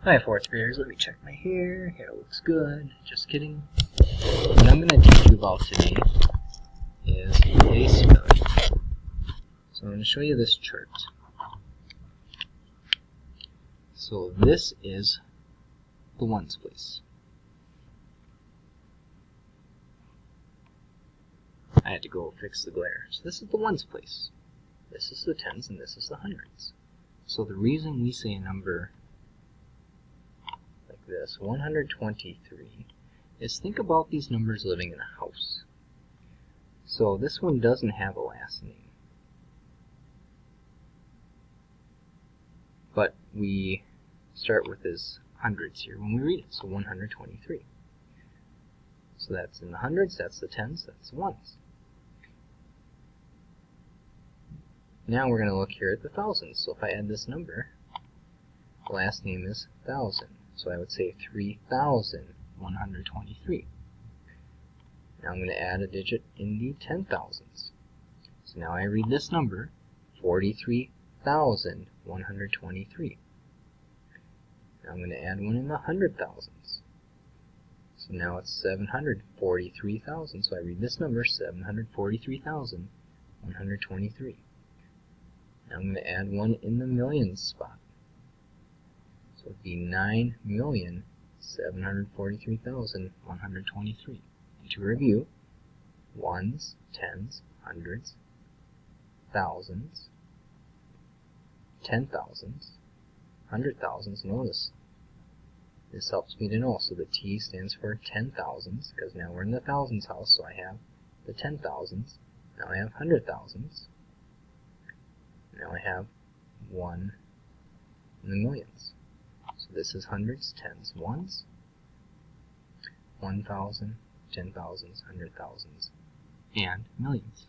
Hi, fourth graders. Let me check my hair. Hair looks good. Just kidding. What I'm going to teach you about today is place filling. So I'm going to show you this chart. So this is the ones place. I had to go fix the glare. So this is the ones place. This is the tens and this is the hundreds. So the reason we say a number like this, 123, is think about these numbers living in a house. So this one doesn't have a last name, but we start with his hundreds here when we read it, so 123. So that's in the hundreds, that's the tens, that's the ones. Now we're going to look here at the thousands. So if I add this number, the last name is thousand. So I would say 3,123. Now I'm going to add a digit in the 10,000s. So now I read this number, 43,123. Now I'm going to add one in the 100,000s. So now it's 743,000. So I read this number, 743,123. Now I'm going to add one in the millions spot. So it would be 9,743,123. And to review, ones, tens, hundreds, thousands, 10,000s, 100,000s. Notice this helps me to know. So the T stands for 10,000s because now we're in the thousands house. So I have the 10,000s. Now I have 100,000s. Now I have one in the millions. So this is hundreds, tens, ones, 1,000, 10,000s, 100,000s, and millions.